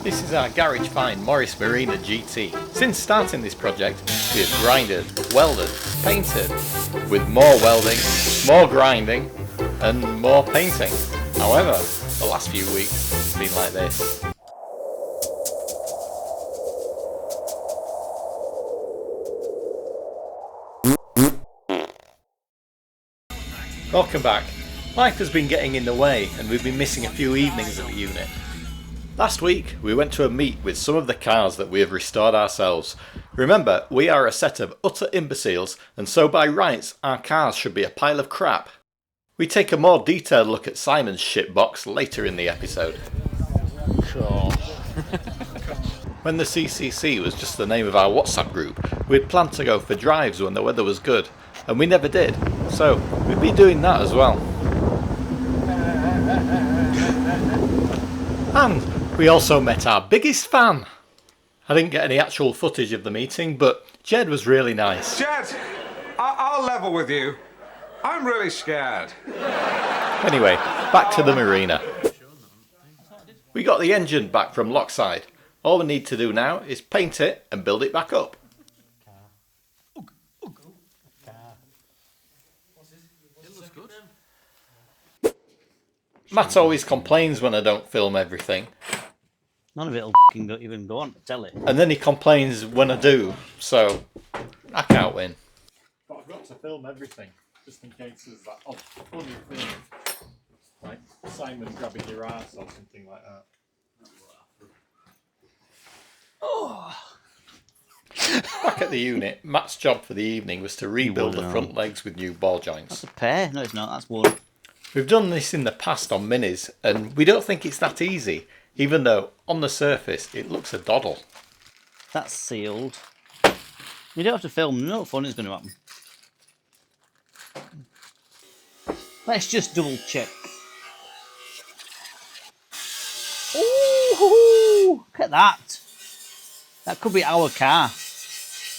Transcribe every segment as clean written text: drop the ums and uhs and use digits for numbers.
This is our garage find Morris Marina GT. Since starting this project, we have grinded, welded, painted, with more welding, more grinding, and more painting. However, the last few weeks have been like this. Welcome back. Life has been getting in the way and we've been missing a few evenings at the unit. Last week we went to a meet with some of the cars that we have restored ourselves. Remember, we are a set of utter imbeciles and so by rights our cars should be a pile of crap. We take a more detailed look at Simon's shitbox later in the episode. Sure. When the CCC was just the name of our WhatsApp group, we had planned to go for drives when the weather was good, and we never did, so we'd be doing that as well. And we also met our biggest fan. I didn't get any actual footage of the meeting, but Jed was really nice. Jed, I'll level with you. I'm really scared. Anyway, back to the marina. We got the engine back from Lockside. All we need to do now is paint it and build it back up. Matt always complains when I don't film everything. None of it'll even go on to telly. And then he complains when I do, so I can't win. But I've got to film everything, just in case there's that funny thing, like Simon grabbing your ass or something like that. Oh. Back at the unit, Matt's job for the evening was to rebuild the front legs with new ball joints. That's a pair. No, it's not. That's one. We've done this in the past on minis, and we don't think it's that easy, even though on the surface it looks a doddle. That's sealed. You don't have to film. No fun is going to happen. Let's just double check. Ooh, look at that. That could be our car.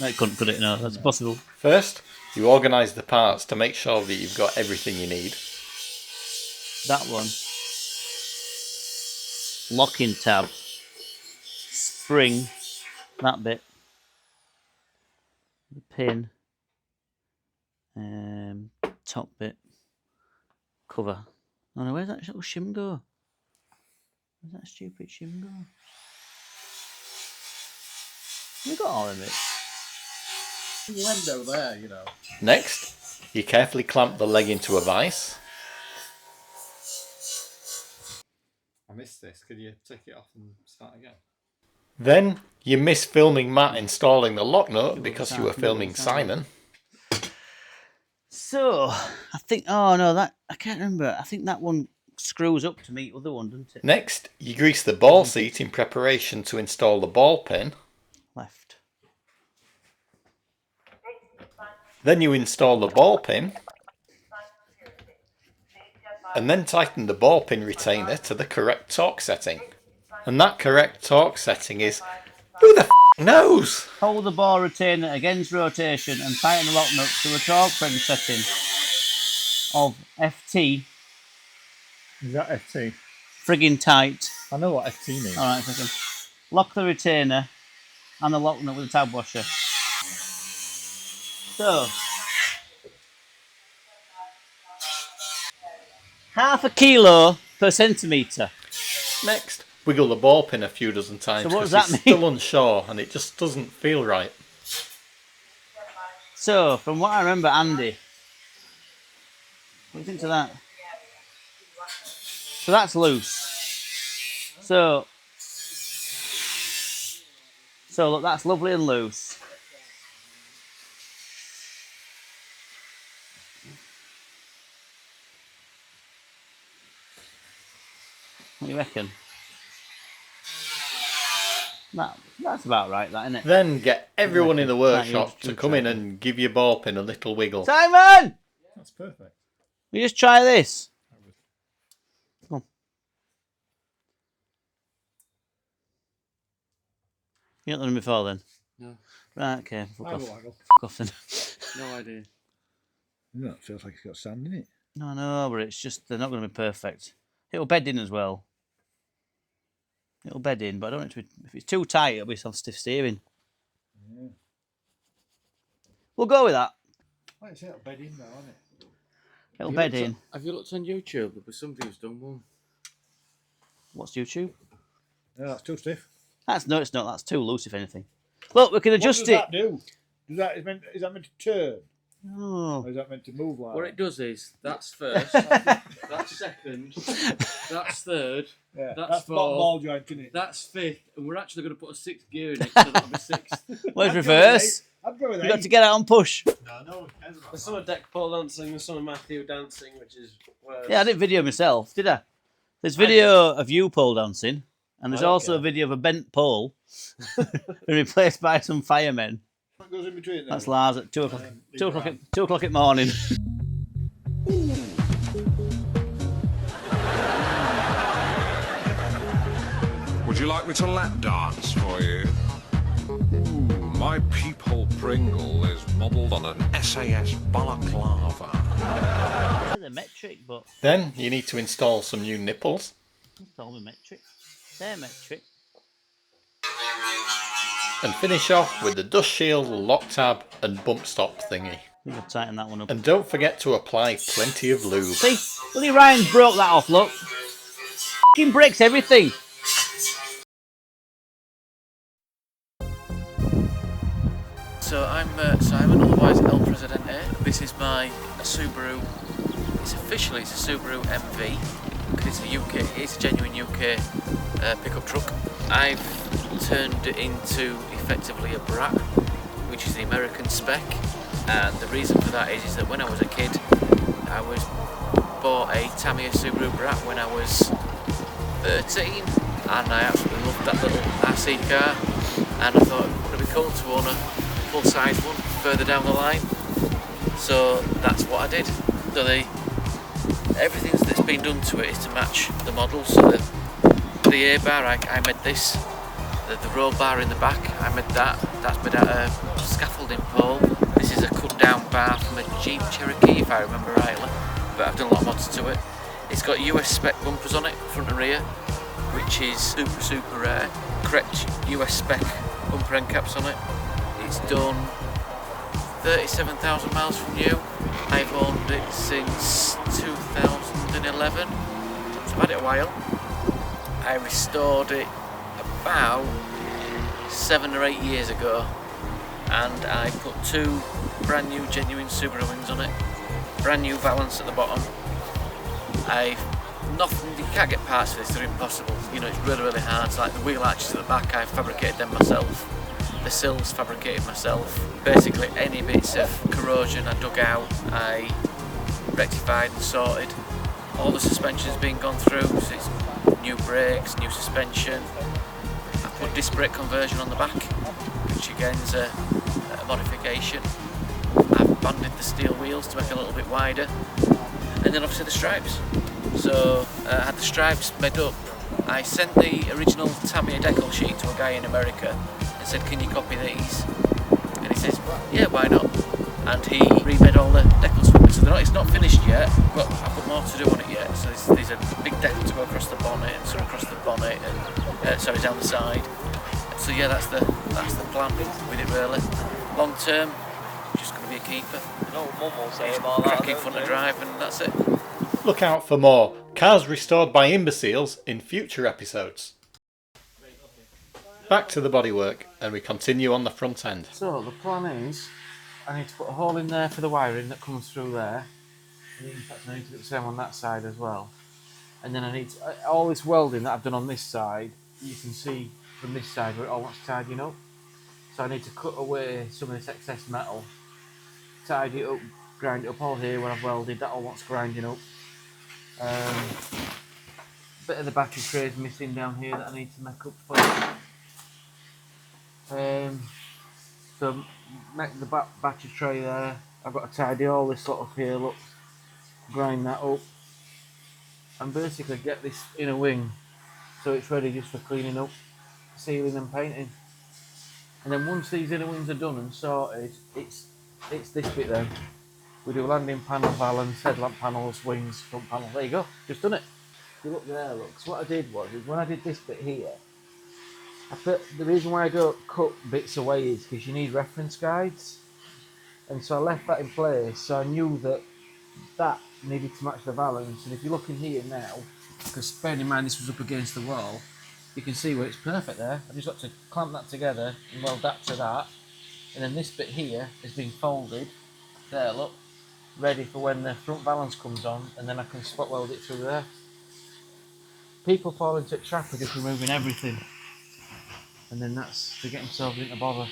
No, it couldn't, could it? No, that's possible. First, you organise the parts to make sure that you've got everything you need. That one. Locking tab. Spring. That bit. The pin. Top bit. Cover. Oh no, where's that little shim go? Where's that stupid shim go? We got all of it. Window there, you know. Next, you carefully clamp the leg into a vise. I missed this. Could you take it off and start again? Then you missed filming Matt installing the lock nut because you were filming Simon. So I think, oh no, that I can't remember. I think that one screws up to meet the other one, doesn't it? Next, you grease the ball seat in preparation to install the ball pin. Left. Then you install the ball pin. And then tighten the ball pin retainer to the correct torque setting. And that correct torque setting is... Who the f*** knows? Hold the ball retainer against rotation and tighten the lock nut to a torque wrench setting of FT. Is that FT? Friggin' tight. I know what FT means. Alright, second. Lock the retainer and the lock nut with a tab washer. So, half a kilo per centimetre. Next, wiggle the ball pin a few dozen times So what does because that it's mean? still unsure and it just doesn't feel right. So, from what I remember, Andy, what do you think to that? So that's loose. So look, that's lovely and loose. What do you reckon? That's about right, that, isn't it? Then get everyone in the workshop to come in and give your ball pin a little wiggle. Simon! That's perfect. We just try this. Come on. You not done it before then? No. Right, okay. Fuck off. Waggle. Fuck off then. No idea. That feels like it's got sand in it. No, but it's just, they're not going to be perfect. It'll bed in as well. It'll bed in, but I don't want it to be, if it's too tight, it'll be some stiff steering. Yeah. We'll go with that. Like I say, it'll bed in now, isn't it? It'll bed in. Have you looked on YouTube? There was somebody who's done one. What's YouTube? No, that's too stiff. No, it's not. That's too loose, if anything. Look, we can adjust what it. does that do? Is that meant to turn? Oh. Or is that meant to move like What that? it does is, that's first, that's second, that's third, Yeah, that's the bottom fourth, ball joint, isn't it? that's fifth, and we're actually going to put a sixth gear in it, so that'll be sixth. Where's I'd go with reverse? eight. I'd go with You've got eight. to get out and push. No, There's some of deck pole dancing, there's some of Matthew dancing, which is worse. Yeah, I didn't video myself, did I? There's video of you pole dancing, and there's I don't also a care. video of a bent pole been replaced by some firemen. What goes in between them? That's Lars at 2 o'clock. 2 o'clock in the morning. Would you like me to lap dance for you? Ooh, my peephole Pringle is modelled on an SAS balaclava. They're metric, but Then you need to install some new nipples. it's all metric. They're metric. And finish off with the dust shield, lock tab and bump stop thingy. We'll tighten that one up. And don't forget to apply plenty of lube. See, bloody Ryan's broke that off, look. F***ing breaks everything. So I'm Simon, otherwise El Presidente. This is my Subaru. It's a Subaru MV because it's a genuine UK pickup truck. I've turned it into effectively a brat, which is the American spec, and the reason for that is that when I was a kid, I bought a Tamiya Subaru Brat when I was 13, and I absolutely loved that little RC car, and I thought it would be cool to own a full-size one further down the line. So that's what I did. So everything that's been done to it is to match the model. So the A bar, I made this. The roll bar in the back, I made that. That's made out of scaffolding pole. This is a cut down bar from a Jeep Cherokee, if I remember rightly. But I've done a lot of mods to it. It's got US spec bumpers on it, front and rear, which is super rare. Correct US spec bumper end caps on it. It's done 37,000 miles from new. I've owned it since 2011, so I've had it a while. I restored it about 7 or 8 years ago, and I put 2 brand new genuine Subaru wings on it, brand new valance at the bottom. You can't get parts for this, they're impossible. You know, it's really hard. It's like the wheel arches at the back, I fabricated them myself. The sills fabricated myself. Basically any bits of corrosion I dug out, I rectified and sorted. All the suspension's been gone through, so it's new brakes, new suspension. I put disc brake conversion on the back, which again is a modification. I've banded the steel wheels to make it a little bit wider, and then obviously the stripes. So I had the stripes made up. I sent the original Tamiya decal sheet to a guy in America and said, can you copy these? And he says, yeah, why not? And he remade all the decals for me. So it's not finished yet, but I've got more to do on it yet. So there's a big decal to go across the bonnet and sort of across the bonnet and down the side. So yeah, that's the plan with it really. Long term, just going to be a keeper. No, Mum will say about that. Cracking front of drive, and that's it. Look out for more Cars Restored by Imbeciles in future episodes. Back to the bodywork, and we continue on the front end. So the plan is, I need to put a hole in there for the wiring that comes through there. And in fact, I need to do the same on that side as well. And then I need to, all this welding that I've done on this side, you can see from this side where it all wants tidying up. So I need to cut away some of this excess metal, tidy it up, grind it up all here where I've welded, that all wants grinding up. Bit of the battery tray is missing down here that I need to make up for. So make the battery tray there. I've got to tidy all this sort of here, look, grind that up, and basically get this inner wing so it's ready just for cleaning up, sealing and painting. And then once these inner wings are done and sorted, it's this bit then. We do landing panel, valance, headlamp panels, wings, front panel. There you go, just done it. If you look there, look. So what I did was, when I did this bit here, The reason why I don't cut bits away is because you need reference guides, and so I left that in place. So I knew that needed to match the balance. And if you look in here now, because bearing in mind this was up against the wall, you can see where it's perfect there. I've just got to clamp that together and weld that to that, and then this bit here has been folded. There, look, ready for when the front balance comes on, and then I can spot weld it through there. People fall into a trap of just removing everything, and then they get themselves into bother.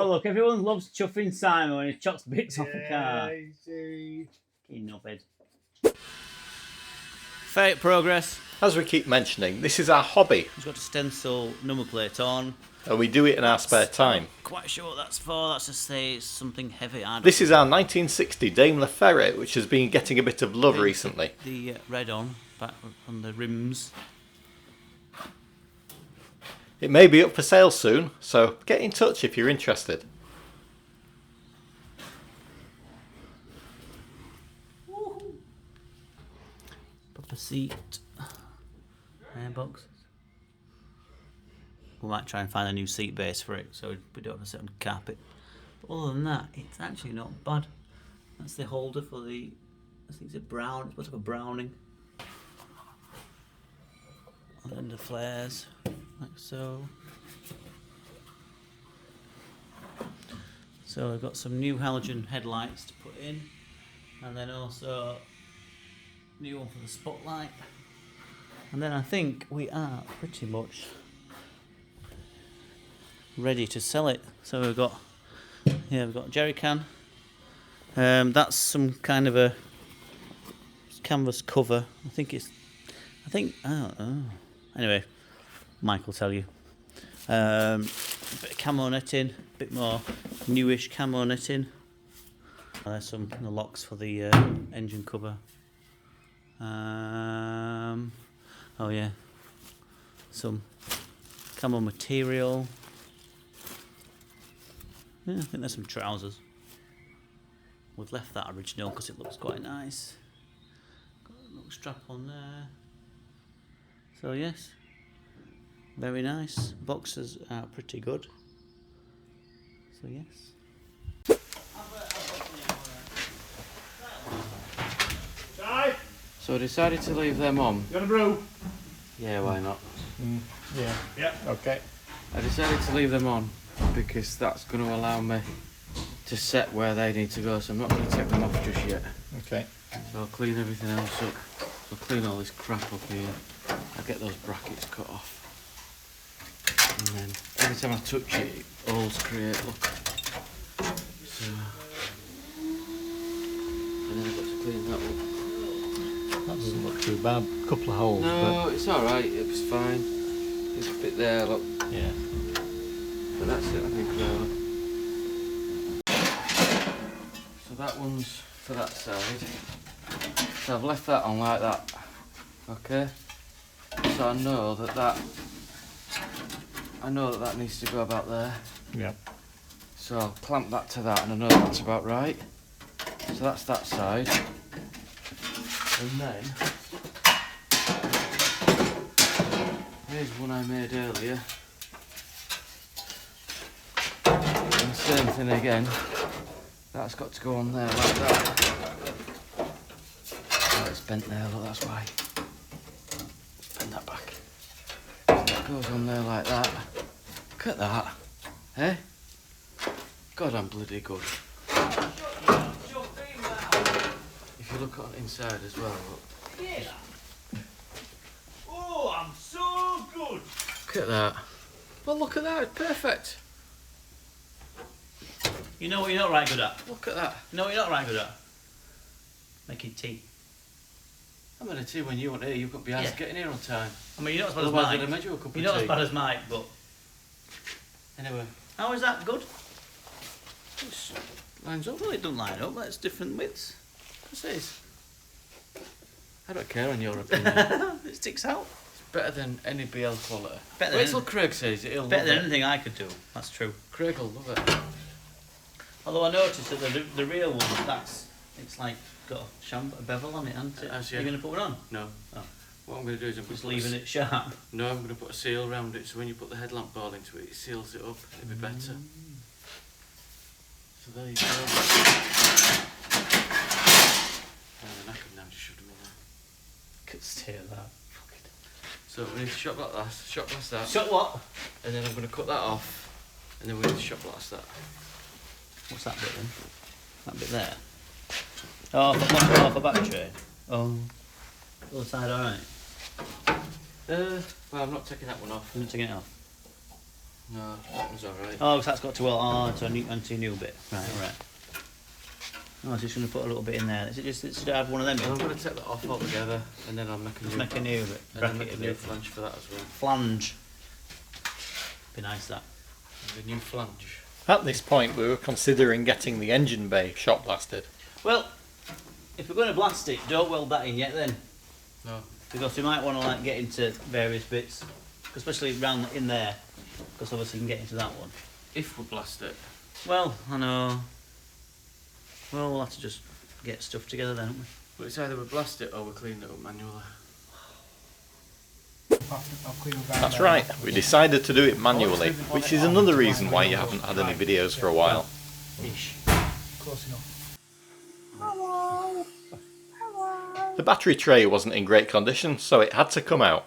Look, everyone loves chuffing Simon when he chucks bits off the car. Easy. You knobhead. Fate progress. As we keep mentioning, this is our hobby, He's got a stencil number plate on. and we do it in our spare time. Quite sure what that's for. That's to say it's something heavy. This is our 1960 Daimler Ferret, which has been getting a bit of love recently. The red back on the rims. It may be up for sale soon, so get in touch if you're interested. Proper seat. Airboxes. We might try and find a new seat base for it, so we don't have to sit on carpet. But other than that, it's actually not bad. That's the holder for the. I think it's a brown. It's supposed to be a Browning. And then the flares, like so. So we've got some new halogen headlights to put in, and then also new one for the spotlight. And then I think we are pretty much ready to sell it. So we've got a jerry can. That's some kind of a canvas cover. I don't know. Anyway, Mike will tell you. A bit of camo netting, a bit more newish camo netting. There's some locks for the engine cover. Oh yeah, some camo material. Yeah, I think there's some trousers. We've left that original because it looks quite nice. Got a little strap on there. So yes, very nice. Boxes are pretty good. So yes. So I decided to leave them on. You want a brew? Yeah, why not? Yeah. Okay. I decided to leave them on because that's going to allow me to set where they need to go, so I'm not going to take them off just yet. Okay. So I'll clean everything else up. I'll clean all this crap up here. I'll get those brackets cut off. And then every time I touch it, holes create, look. So, and then I've got to clean that up. That doesn't look too bad. A couple of holes, No, it's alright, it was fine. There's a bit there, look. but yeah. But that's it, I think, really. So that one's for that side. So I've left that on like that. Okay? So I know that needs to go about there. Yeah. So I'll clamp that to that, and I know that's about right. So that's that side. And then here's one I made earlier. And same thing again. That's got to go on there like that. Oh, it's bent there, look, that's why. Bend that back. So that goes on there like that. Look at that. Eh? God, I'm bloody good. If you look on the inside as well, look. Yeah. Oh, I'm so good. Look at that. Well, look at that, it's perfect. You know what you're not right good at? Look at that. You know what you're not right good at? Making tea. I'm gonna tea when you want here. You've got behind Yeah. getting here on time. I mean, you're not as bad as Otherwise, Mike. I'd have made you a cup of You're not tea. as bad as Mike, but Anyway, how is that good? it lines up. Well, it doesn't line up. That's different widths. It says. I don't care on your opinion. It sticks out. It's better than any BL quality. Better than Wait till Craig says it. He'll Better love than it. anything I could do. That's true. Craig will love it. Although I noticed that the real one, it's like got a bevel on it, hasn't it? Has, You're yeah. going to put it on? No. Oh. What I'm going to do is Just leaving it sharp. No, I'm going to put a seal around it so when you put the headlamp ball into it, it seals it up. It'll be better. So there you go. Oh, they're knackered now, just shoved them in there. Could steer that. Fuck it. So we need to shot blast that. So what? And then I'm going to cut that off. And then we need to shot blast that. What's that bit then? That bit there? Oh, off a battery tray. Oh. Other side alright? Well, I'm not taking that one off. I'm not taking it off. No, that one's alright. Oh, so that's got to weld onto a new bit. Right, alright. Oh, I was just going to put a little bit in there. Is it just, should I have one of them And I'm in? going to take that off altogether. And then I'll make a Just new make a new bit. and then Bracket make a a new bit. flange for that as well. Flange. Be nice that. And a new flange. At this point, we were considering getting the engine bay shot blasted. Well, if we're going to blast it, don't weld that in yet then. No. Because we might want to like get into various bits. Especially round in there. Because obviously you can get into that one. If we blast it. Well, I know. Well, we'll have to just get stuff together then, won't we? But it's either we blast it or we clean it up manually. That's right, we decided to do it manually, which is another reason why you haven't had any videos for a while. Ish. Close enough. The battery tray wasn't in great condition, so it had to come out.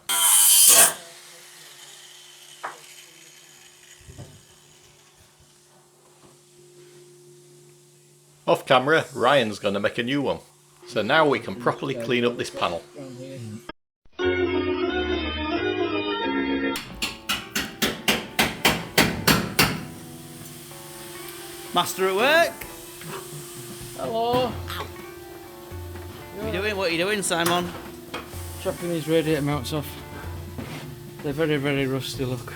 Off camera, Ryan's going to make a new one. So now we can properly clean up this panel. Master at work. Hello! What are you doing? What are you doing, Simon? Chopping these radiator mounts off. They're very, very rusty, look.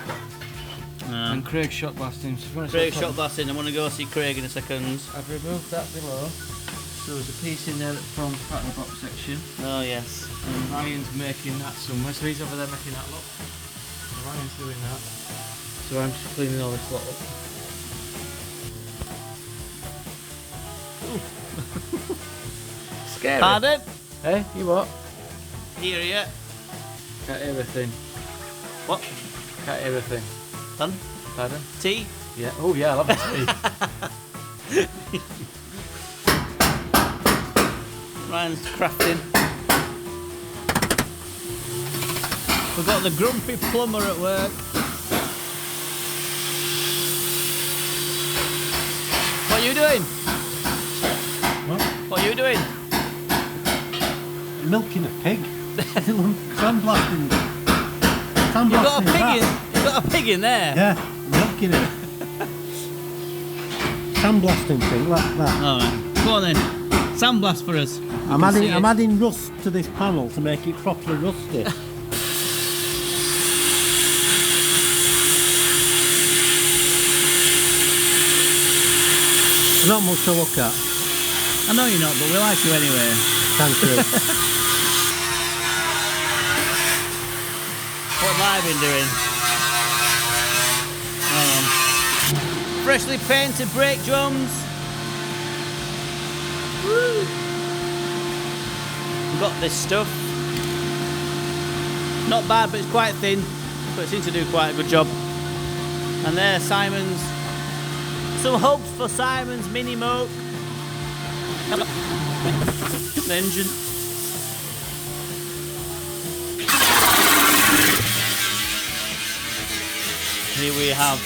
And Craig shot blasting. So Craig shot blasting. I'm going to go see Craig in a second. I've removed that below. So there's a piece in there from part of the box section. Oh yes. And Ryan's making that somewhere. So he's over there making that look. So Ryan's doing that. So I'm just cleaning all this lot up. Scary. Pardon? Hey, you what? Here, yeah. Can't hear everything. What? Can't hear everything. Done? Pardon? Tea? Yeah. Oh yeah, I love the tea. Ryan's crafting. We've got the grumpy plumber at work. What are you doing? What are you doing? Milking a pig. Sandblasting. You've got a pig in. You've got a pig in there. Yeah, milking it. Sandblasting thing like that. All right. Go on then. Sandblast for us. I'm adding rust to this panel to make it properly rusty. Not much to look at. I know you're not, but we like you anyway. Thank you. What have I been doing? Hang on. Freshly painted brake drums. Woo! We've got this stuff. Not bad, but it's quite thin. But it seems to do quite a good job. And there, Simon's. Some hopes for Simon's mini moke. Engine. Here we have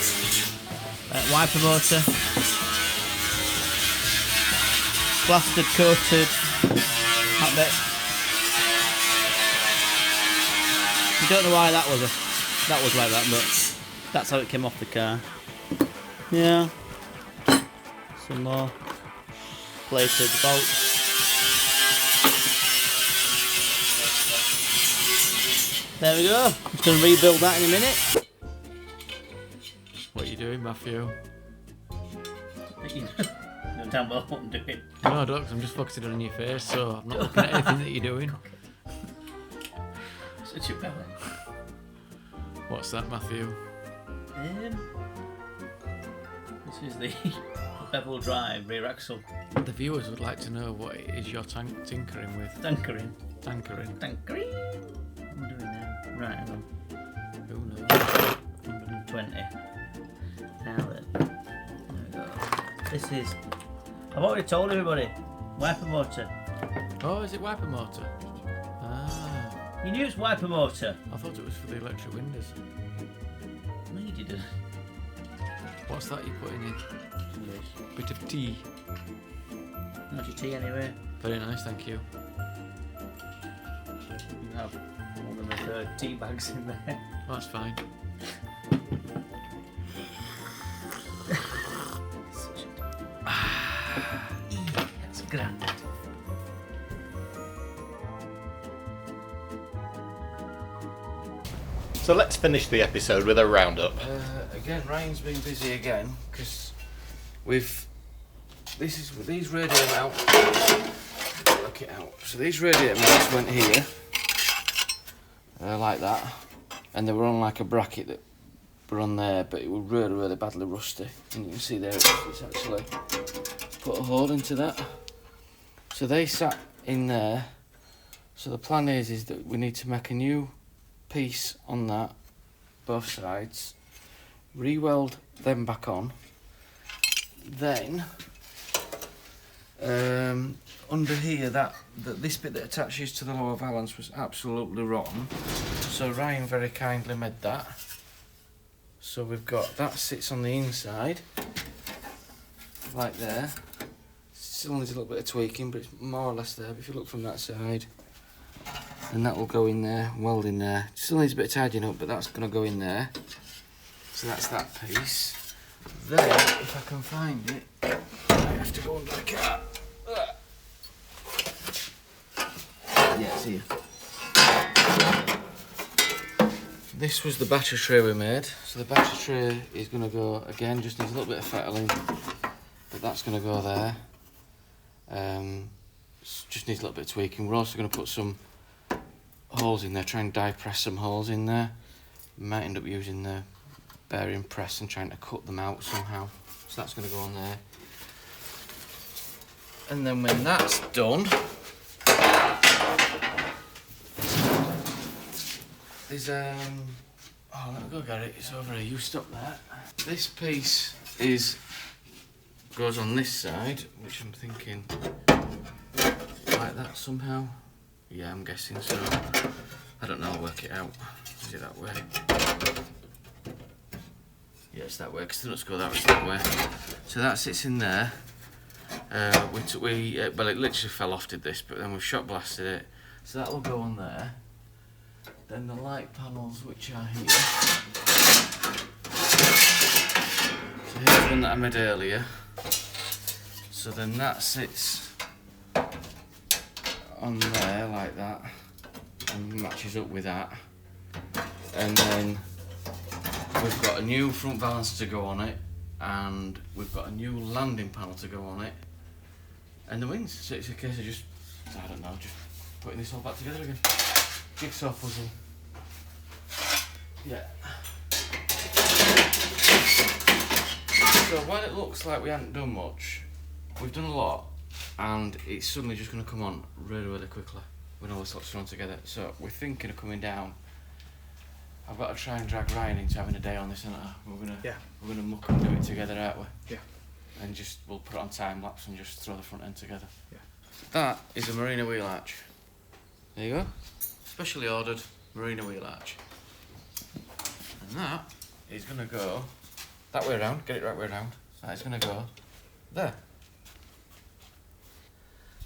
wiper motor, plastered, coated, that bit. I don't know why that was like that, but that's how it came off the car. Yeah. Some more plated bolts. There we go. Just going to rebuild that in a minute. What are you doing, Matthew? No, damn well what I'm doing. No, I don't, 'cause I'm just focusing on your face, so I'm not looking at anything that you're doing. Such a belly. What's that, Matthew? This is the Bevel Drive rear axle. The viewers would like to know what it is you're tinkering with. Tinkering. Tinkering. Tinkering. What am I doing now? Right, hang on. Who knows? 120. Now then. There we go. This is... I've already told everybody. Wiper motor. Oh, is it wiper motor? Ah, You knew it's wiper motor. I thought it was for the electric windows. No, you didn't. What's that you're putting in? Bit of tea. Not your tea anyway. Very nice, thank you. You have more than a third tea bags in there. That's fine. That's grand. So let's finish the episode with a roundup. Again, Ryan's been busy again because these radiator mounts. Work it out. So these radiator mounts went here, like that, and they were on like a bracket that were on there, but it was really badly rusty. And you can see there it's actually put a hole into that. So they sat in there. So the plan is that we need to make a new piece on that, both sides, re-weld them back on, then under here this bit that attaches to the lower valance was absolutely rotten, so Ryan very kindly made that. So we've got that sits on the inside like there. Still needs a little bit of tweaking, but it's more or less there. But if you look from that side, and that will go in there, weld in there. Still needs a bit of tidying up, but that's going to go in there. So that's that piece. Then, if I can find it, I have to go under the car. Yeah, it's here. This was the battery tray we made. So the battery tray is going to go, again, just needs a little bit of fettling, but that's going to go there. Just needs a little bit of tweaking. We're also going to put some holes in there, try and die press some holes in there. We might end up using the bearing press and trying to cut them out somehow. So that's going to go on there. And then when that's done, there's oh, let me go get it. It's over here. You stop that. This piece goes on this side, which I'm thinking like that somehow. Yeah, I'm guessing so. I don't know, I'll work it out. Is it that way? Yeah, it's that way, because the nuts go that way, it's that way. So that sits in there. Well, it literally fell off, did this, but then we've shot blasted it. So that will go on there. Then the light panels, which are here. So here's one that I made earlier. So then that sits on there like that and matches up with that, and then we've got a new front valance to go on it, and we've got a new landing panel to go on it, and the wings. So it's a case of just, I don't know, just putting this all back together again. Jigsaw puzzle. Yeah. So while it looks like we haven't done much, we've done a lot. And it's suddenly just going to come on really quickly when all this lot's thrown together. So we're thinking of coming down. I've got to try and drag Ryan into having a day on this, and we're gonna muck and do it together, aren't we? Yeah. And we'll put it on time lapse and just throw the front end together. Yeah. That is a Marina wheel arch. There you go. Specially ordered Marina wheel arch. And that is going to go that way around. Get it right way around. That is going to go there.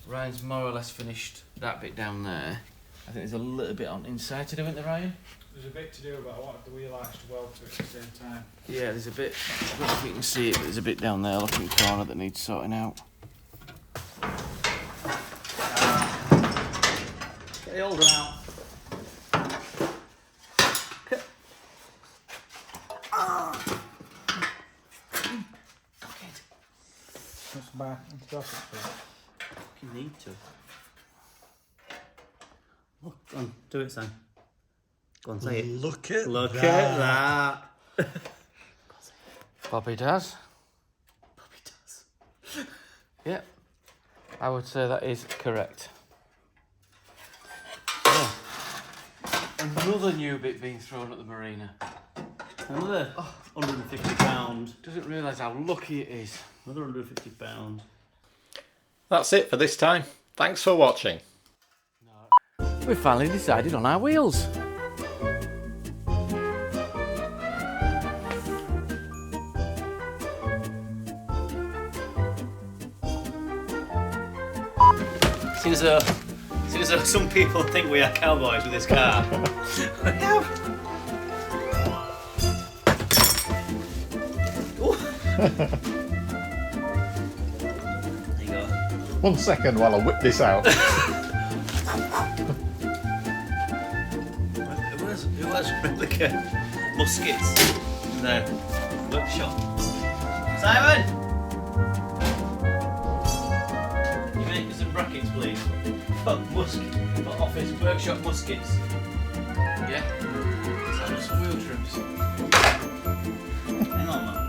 Ryan's more or less finished that bit down there. I think there's a little bit on inside to do, isn't there, Ryan? There's a bit to do, but I wanted the wheel arch to weld to it at the same time. Yeah, there's a bit. I don't know if you can see it, but there's a bit down there, looking corner, that needs sorting out. Get the holder out. by antibiotics? You need to. Look, go on, do it, Sam. Go on, say it. Look at Look at that. Bobby does. Bobby does. Yep. I would say that is correct. Another new bit being thrown at the marina. Another £150. Doesn't realise how lucky it is. Another £150. That's it for this time. Thanks for watching. We finally decided on our wheels. Seems as though some people think we are cowboys with this car. We have. There you go. 1 second while I whip this out. Who has replica muskets in their workshop? Simon! Can you make us some brackets, please? For office workshop muskets. Yeah. Some wheel trims. Hang on, man.